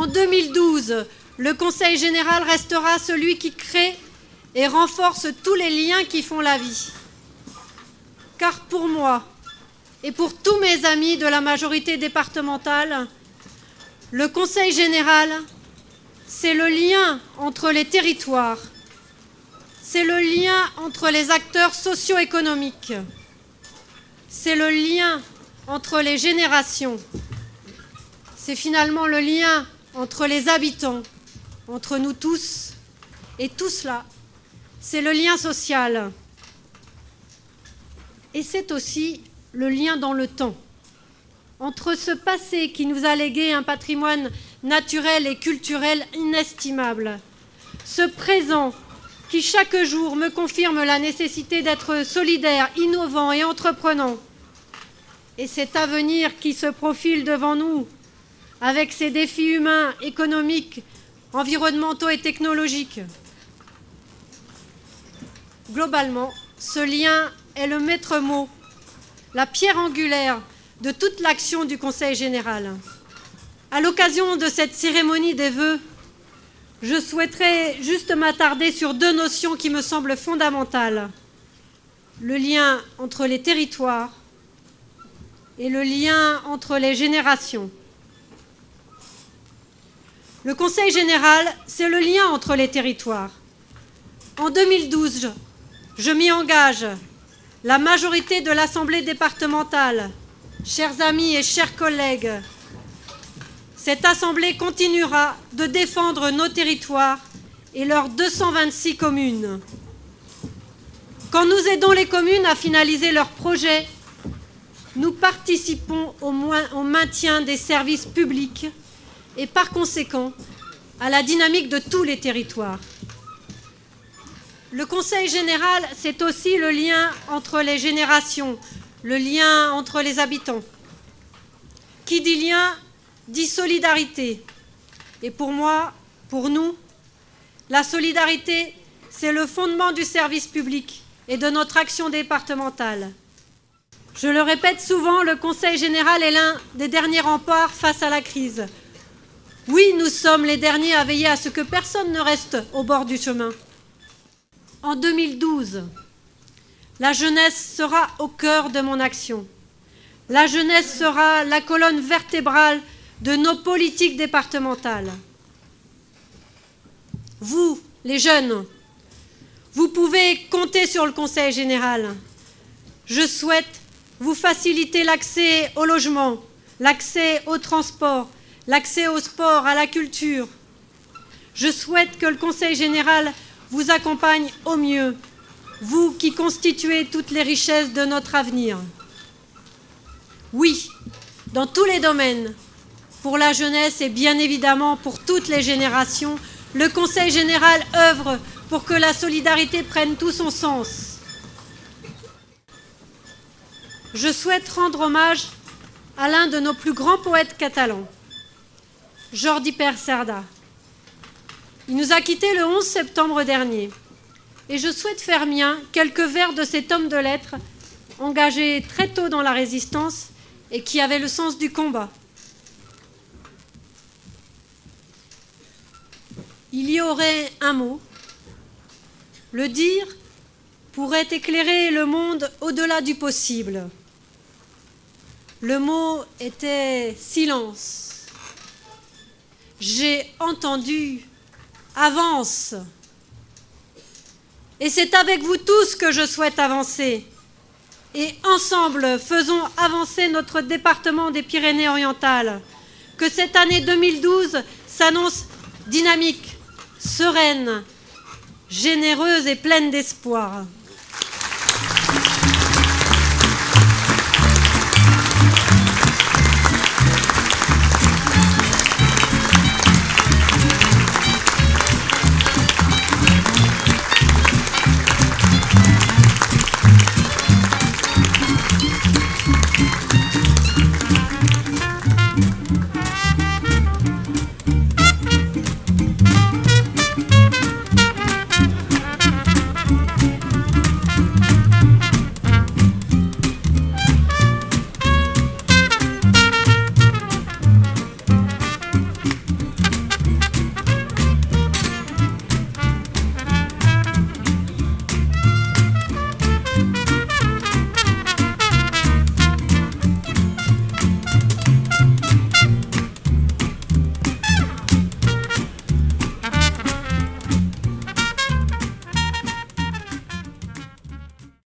En 2012, le Conseil général restera celui qui crée et renforce tous les liens qui font la vie. Car pour moi, et pour tous mes amis de la majorité départementale, le Conseil général, c'est le lien entre les territoires, c'est le lien entre les acteurs socio-économiques, c'est le lien entre les générations, c'est finalement le lien entre les habitants, entre nous tous, et tout cela, c'est le lien social. Et c'est aussi le lien dans le temps, entre ce passé qui nous a légué un patrimoine naturel et culturel inestimable, ce présent qui chaque jour me confirme la nécessité d'être solidaire, innovant et entreprenant, et cet avenir qui se profile devant nous, avec ses défis humains, économiques, environnementaux et technologiques. Globalement, ce lien est le maître mot, la pierre angulaire de toute l'action du Conseil général. À l'occasion de cette cérémonie des vœux, je souhaiterais juste m'attarder sur deux notions qui me semblent fondamentales. Le lien entre les territoires et le lien entre les générations. Le Conseil général, c'est le lien entre les territoires. En 2012, je m'y engage. La majorité de l'Assemblée départementale, chers amis et chers collègues, cette Assemblée continuera de défendre nos territoires et leurs 226 communes. Quand nous aidons les communes à finaliser leurs projets, nous participons au maintien des services publics et par conséquent à la dynamique de tous les territoires. Le Conseil général, c'est aussi le lien entre les générations, le lien entre les habitants. Qui dit lien, dit solidarité. Et pour moi, pour nous, la solidarité, c'est le fondement du service public et de notre action départementale. Je le répète souvent, le Conseil général est l'un des derniers remparts face à la crise. Oui, nous sommes les derniers à veiller à ce que personne ne reste au bord du chemin. En 2012, la jeunesse sera au cœur de mon action. La jeunesse sera la colonne vertébrale de nos politiques départementales. Vous, les jeunes, vous pouvez compter sur le Conseil général. Je souhaite vous faciliter l'accès au logement, l'accès au transport, l'accès au sport, à la culture. Je souhaite que le Conseil général vous accompagne au mieux, vous qui constituez toutes les richesses de notre avenir. Oui, dans tous les domaines, pour la jeunesse et bien évidemment pour toutes les générations, le Conseil général œuvre pour que la solidarité prenne tout son sens. Je souhaite rendre hommage à l'un de nos plus grands poètes catalans, Jordi Cerda. Il nous a quittés le 11 septembre dernier. Et je souhaite faire mien quelques vers de cet homme de lettres, engagé très tôt dans la résistance et qui avait le sens du combat. Il y aurait un mot. Le dire pourrait éclairer le monde au-delà du possible. Le mot était silence. J'ai entendu avance. Et c'est avec vous tous que je souhaite avancer. Et ensemble, faisons avancer notre département des Pyrénées-Orientales. Que cette année 2012 s'annonce dynamique, sereine, généreuse et pleine d'espoir.